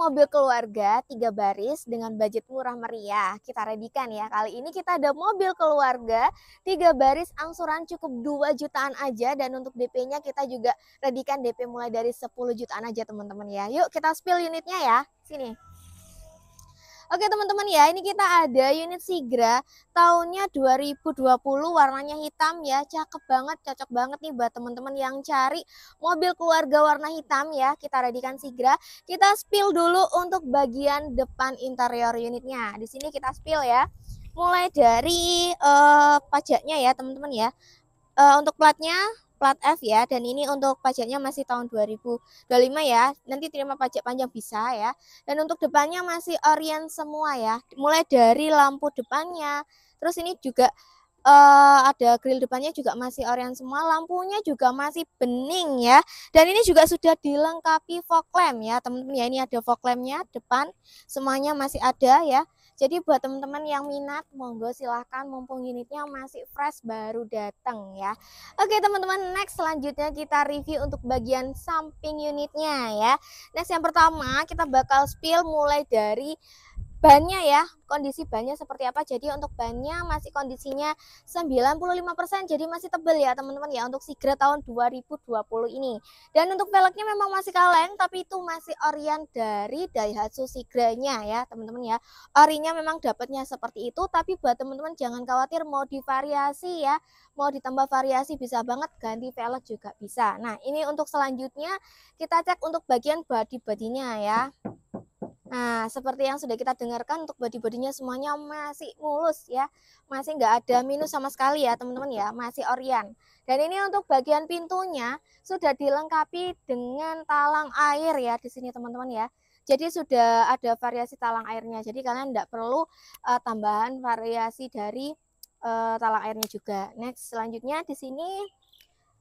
mobil keluarga 3 baris dengan budget murah meriah. Kita readykan ya. Kali ini kita ada mobil keluarga 3 baris angsuran cukup 2 jutaan aja, dan untuk DP-nya kita juga readykan DP mulai dari 10 jutaan aja teman-teman ya. Yuk kita spill unitnya ya. Sini. Oke teman-teman ya, ini kita ada unit Sigra tahunnya 2020, warnanya hitam ya, cakep banget, cocok banget nih buat teman-teman yang cari mobil keluarga warna hitam ya. Kita readykan Sigra. Kita spill dulu untuk bagian depan interior unitnya. Di sini kita spill ya. Mulai dari pajaknya ya teman-teman ya. Untuk platnya plat F ya, dan ini untuk pajaknya masih tahun 2025 ya, nanti terima pajak panjang bisa ya. Dan untuk depannya masih orient semua ya, mulai dari lampu depannya, terus ini juga ada grill depannya juga masih orient semua, lampunya juga masih bening ya, dan ini juga sudah dilengkapi fog lamp ya teman-teman ya. Ini ada fog lampnya depan, semuanya masih ada ya. Jadi buat teman-teman yang minat, monggo silahkan, mumpung unitnya masih fresh baru datang ya. Oke teman-teman, next selanjutnya kita review untuk bagian samping unitnya ya. Next yang pertama kita bakal spill mulai dari bannya ya, kondisi bannya seperti apa. Jadi untuk bannya masih kondisinya 95%, jadi masih tebal ya teman-teman ya untuk Sigra tahun 2020 ini. Dan untuk velgnya memang masih kaleng, tapi itu masih orient dari Daihatsu Sigranya ya teman-teman ya. Orinya memang dapatnya seperti itu, tapi buat teman-teman jangan khawatir, mau divariasi ya, mau ditambah variasi bisa banget, ganti velg juga bisa. Nah ini untuk selanjutnya kita cek untuk bagian body-bodinya ya. Nah, seperti yang sudah kita dengarkan, untuk body-bodinya semuanya masih mulus ya. Masih nggak ada minus sama sekali ya teman-teman ya, masih orient. Dan ini untuk bagian pintunya sudah dilengkapi dengan talang air ya di sini teman-teman ya. Jadi sudah ada variasi talang airnya. Jadi kalian nggak perlu tambahan variasi dari talang airnya juga. Next, selanjutnya di sini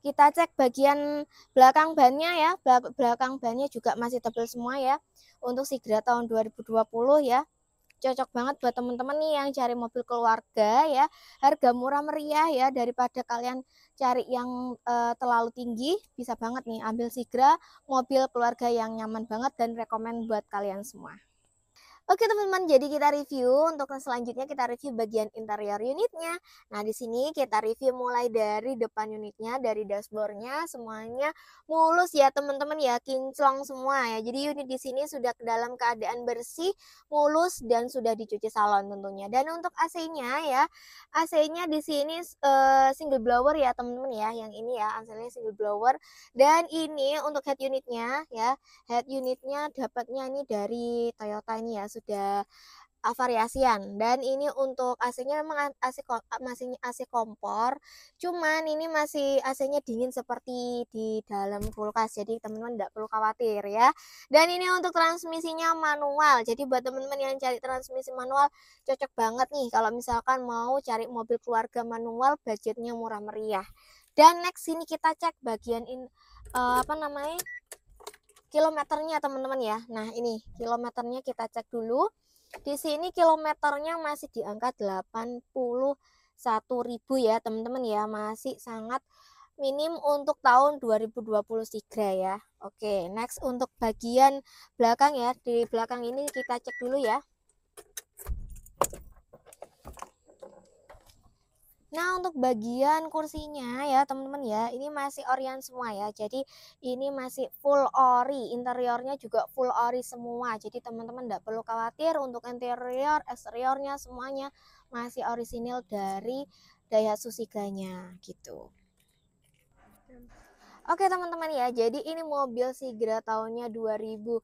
kita cek bagian belakang bannya ya. Belakang bannya juga masih tebal semua ya. Untuk Sigra tahun 2020 ya. Cocok banget buat teman-teman nih yang cari mobil keluarga ya. Harga murah meriah ya, daripada kalian cari yang terlalu tinggi, bisa banget nih ambil Sigra, mobil keluarga yang nyaman banget dan rekomend buat kalian semua. Oke teman-teman, jadi kita review untuk selanjutnya, kita review bagian interior unitnya. Nah di sini kita review mulai dari depan unitnya, dari dashboardnya semuanya mulus ya teman-teman ya, kinclong semua ya. Jadi unit di sini sudah dalam keadaan bersih, mulus, dan sudah dicuci salon tentunya. Dan untuk AC-nya ya, AC-nya di sini single blower ya teman-teman ya. Yang ini ya AC-nya single blower, dan ini untuk head unitnya ya. Head unitnya dapatnya ini dari Toyota ini ya, sudah variasian. Dan ini untuk AC-nya memang masih AC kompor, cuman ini masih AC-nya dingin seperti di dalam kulkas, jadi teman-teman tidak perlu khawatir ya. Dan ini untuk transmisinya manual, jadi buat teman-teman yang cari transmisi manual cocok banget nih kalau misalkan mau cari mobil keluarga manual, budgetnya murah meriah. Dan next ini kita cek bagian kilometernya teman-teman ya. Nah ini kilometernya kita cek dulu. Di sini kilometernya masih di angka 81.000 ya teman-teman ya, masih sangat minim untuk tahun 2020 Sigra ya. Oke, next untuk bagian belakang ya, di belakang ini kita cek dulu ya. Nah untuk bagian kursinya ya teman-teman ya, ini masih orient semua ya. Jadi ini masih full ori, interiornya juga full ori semua. Jadi teman-teman tidak perlu khawatir untuk interior, eksteriornya semuanya masih orisinil dari Daihatsu Sigranya gitu. Oke teman-teman ya, jadi ini mobil Sigra tahunnya 2020,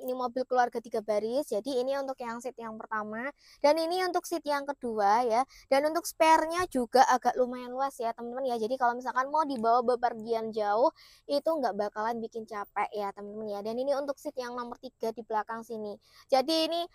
ini mobil keluarga 3 baris. Jadi ini untuk yang seat yang pertama, dan ini untuk seat yang kedua ya. Dan untuk spare-nya juga agak lumayan luas ya teman-teman ya. Jadi kalau misalkan mau dibawa bepergian jauh, itu nggak bakalan bikin capek ya teman-teman ya. Dan ini untuk seat yang nomor 3 di belakang sini. Jadi ini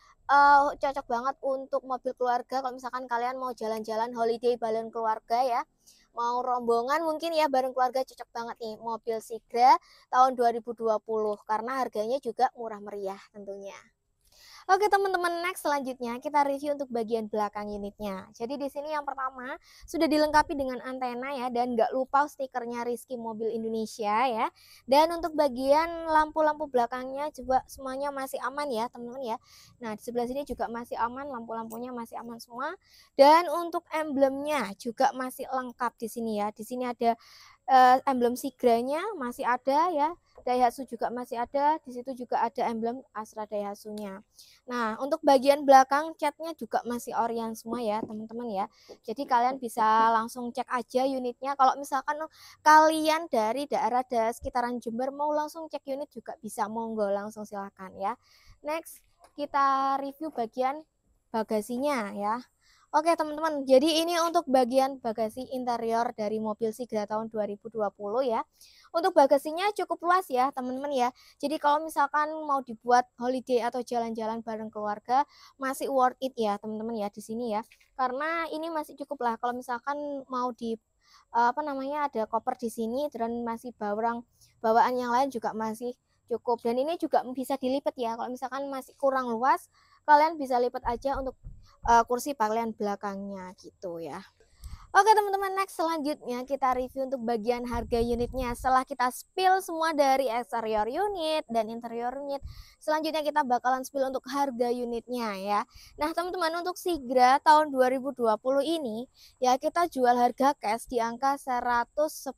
cocok banget untuk mobil keluarga kalau misalkan kalian mau jalan-jalan holiday bareng keluarga ya. Mau rombongan mungkin ya bareng keluarga, cocok banget nih mobil Sigra tahun 2020 karena harganya juga murah meriah tentunya. Oke teman-teman, next selanjutnya kita review untuk bagian belakang unitnya. Jadi di sini yang pertama sudah dilengkapi dengan antena ya, dan nggak lupa stikernya Rizky Mobil Indonesia ya. Dan untuk bagian lampu-lampu belakangnya juga semuanya masih aman ya teman-teman ya. Nah di sebelah sini juga masih aman, lampu-lampunya masih aman semua. Dan untuk emblemnya juga masih lengkap di sini ya. Di sini ada emblem Sigranya masih ada ya, Daihatsu juga masih ada, di situ juga ada emblem Astra Daihatsu-nya. Nah, untuk bagian belakang catnya juga masih Orion semua ya, teman-teman ya. Jadi kalian bisa langsung cek aja unitnya. Kalau misalkan kalian dari daerah sekitaran Jember mau langsung cek unit juga bisa, monggo langsung silakan ya. Next, kita review bagian bagasinya ya. Oke teman-teman, jadi ini untuk bagian bagasi interior dari mobil Sigra tahun 2020 ya. Untuk bagasinya cukup luas ya teman-teman ya. Jadi kalau misalkan mau dibuat holiday atau jalan-jalan bareng keluarga, masih worth it ya teman-teman ya di sini ya. Karena ini masih cukup lah kalau misalkan mau di apa namanya, ada koper di sini dan masih bawaan yang lain juga masih cukup. Dan ini juga bisa dilipat ya. Kalau misalkan masih kurang luas, kalian bisa lipat aja untuk kursi bagian belakangnya gitu ya. Oke teman-teman, next selanjutnya kita review untuk bagian harga unitnya. Setelah kita spill semua dari eksterior unit dan interior unit, selanjutnya kita bakalan spill untuk harga unitnya ya. Nah teman-teman, untuk Sigra tahun 2020 ini ya kita jual harga cash di angka 110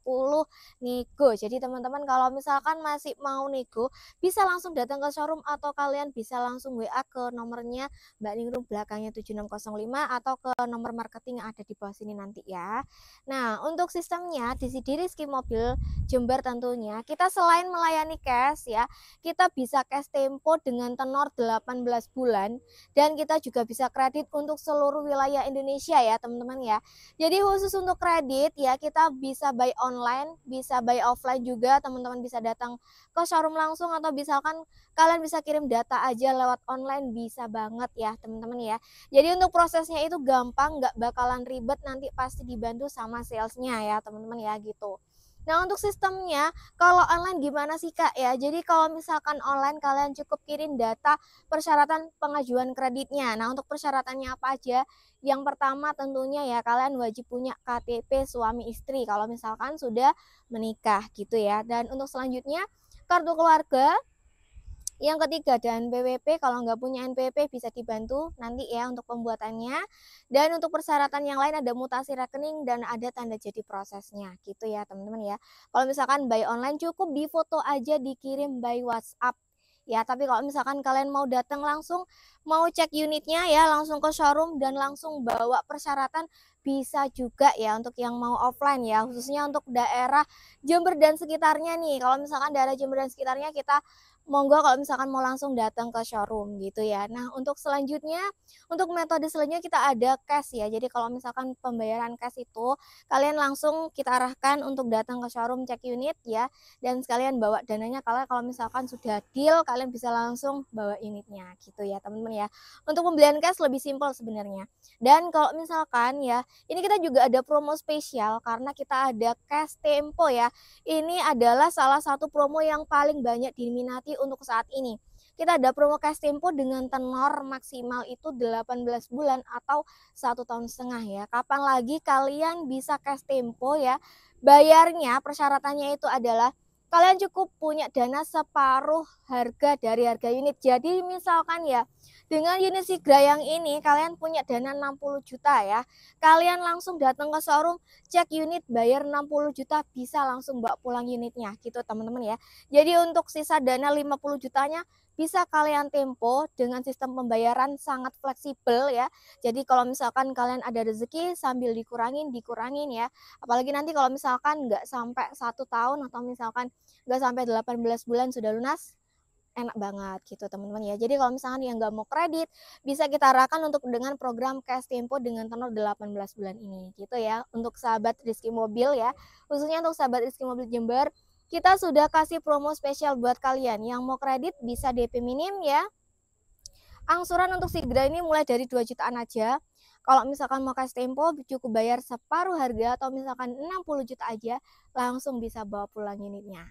nego. Jadi teman-teman kalau misalkan masih mau nego, bisa langsung datang ke showroom atau kalian bisa langsung WA ke nomornya Mbak Ningrum belakangnya 7605 atau ke nomor marketing yang ada di bawah sini nanti ya. Nah, untuk sistemnya di Rizky Mobil Jember tentunya kita selain melayani cash ya, kita bisa cash tempo dengan tenor 18 bulan dan kita juga bisa kredit untuk seluruh wilayah Indonesia ya, teman-teman ya. Jadi khusus untuk kredit ya, kita bisa buy online, bisa buy offline juga, teman-teman bisa datang ke showroom langsung atau misalkan kalian bisa kirim data aja lewat online, bisa banget ya, teman-teman ya. Jadi untuk prosesnya itu gampang, nggak bakalan ribet, nanti pasti dibantu sama salesnya ya teman-teman ya gitu. Nah untuk sistemnya, kalau online gimana sih Kak ya? Jadi kalau misalkan online kalian cukup kirim data persyaratan pengajuan kreditnya. Nah untuk persyaratannya apa aja? Yang pertama tentunya ya kalian wajib punya KTP suami istri kalau misalkan sudah menikah gitu ya. Dan untuk selanjutnya kartu keluarga, yang ketiga dan NPWP, kalau nggak punya NPWP bisa dibantu nanti ya untuk pembuatannya. Dan untuk persyaratan yang lain ada mutasi rekening dan ada tanda jadi prosesnya gitu ya teman-teman ya. Kalau misalkan buy online cukup di foto aja dikirim by WhatsApp ya. Tapi kalau misalkan kalian mau datang langsung, mau cek unitnya ya langsung ke showroom dan langsung bawa persyaratan, bisa juga ya untuk yang mau offline ya, khususnya untuk daerah Jember dan sekitarnya nih. Kalau misalkan daerah Jember dan sekitarnya kita monggo kalau misalkan mau langsung datang ke showroom gitu ya. Nah untuk selanjutnya, untuk metode selanjutnya kita ada cash ya. Jadi kalau misalkan pembayaran cash itu kalian langsung kita arahkan untuk datang ke showroom cek unit ya, dan sekalian bawa dananya. Kalau misalkan sudah deal, kalian bisa langsung bawa unitnya gitu ya teman-teman ya. Untuk pembelian cash lebih simpel sebenarnya. Dan kalau misalkan ya, ini kita juga ada promo spesial karena kita ada cash tempo ya. Ini adalah salah satu promo yang paling banyak diminati untuk saat ini. Kita ada promo cash tempo dengan tenor maksimal itu 18 bulan atau 1,5 tahun ya. Kapan lagi kalian bisa cash tempo ya? Bayarnya persyaratannya itu adalah kalian cukup punya dana separuh harga dari harga unit. Jadi misalkan ya, dengan unit Sigra yang ini kalian punya dana 60 juta ya. Kalian langsung datang ke showroom, cek unit, bayar 60 juta, bisa langsung bawa pulang unitnya gitu teman-teman ya. Jadi untuk sisa dana 50 jutanya bisa kalian tempo dengan sistem pembayaran sangat fleksibel ya. Jadi kalau misalkan kalian ada rezeki sambil dikurangin ya. Apalagi nanti kalau misalkan nggak sampai 1 tahun atau misalkan nggak sampai 18 bulan sudah lunas, enak banget gitu teman-teman ya. Jadi kalau misalkan yang nggak mau kredit, bisa kita arahkan untuk dengan program cash tempo dengan tenor 18 bulan ini gitu ya. Untuk sahabat Rizky Mobil ya, khususnya untuk sahabat Rizky Mobil Jember, kita sudah kasih promo spesial buat kalian. Yang mau kredit bisa DP minim ya. Angsuran untuk Sigra ini mulai dari 2 jutaan aja. Kalau misalkan mau cash tempo cukup bayar separuh harga atau misalkan 60 juta aja, langsung bisa bawa pulang unitnya.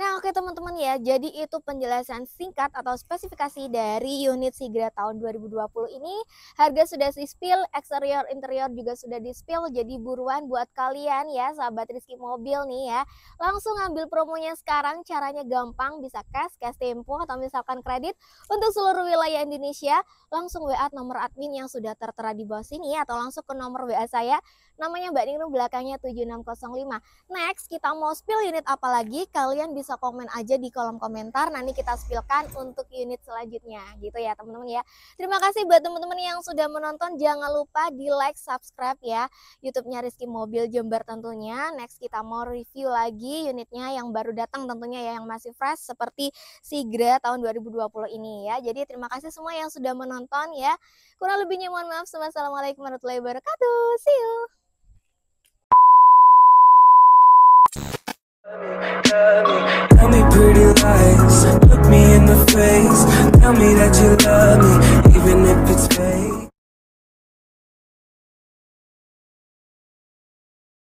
Nah, oke teman-teman ya, jadi itu penjelasan singkat atau spesifikasi dari unit Sigra tahun 2020 ini. Harga sudah di-spill, eksterior interior juga sudah di-spill, jadi buruan buat kalian ya, sahabat Rizky Mobil nih ya. Langsung ambil promonya sekarang, caranya gampang, bisa cash tempo, atau misalkan kredit untuk seluruh wilayah Indonesia. Langsung WA nomor admin yang sudah tertera di bawah sini ya, atau langsung ke nomor WA saya, namanya Mbak Ningrum, belakangnya 7605. Next, kita mau spill unit apa lagi? Kalian bisa komen aja di kolom komentar. Nanti kita spillkan untuk unit selanjutnya, gitu ya teman-teman ya. Terima kasih buat teman-teman yang sudah menonton. Jangan lupa di like, subscribe ya YouTube-nya Rizky Mobil Jember tentunya. Next, kita mau review lagi unitnya yang baru datang tentunya ya, yang masih fresh seperti Sigra tahun 2020 ini ya. Jadi terima kasih semua yang sudah menonton ya. Kurang lebihnya mohon maaf. Wassalamualaikum warahmatullahi wabarakatuh. See you. Tell me pretty lies, look me in the face, tell me that you love me.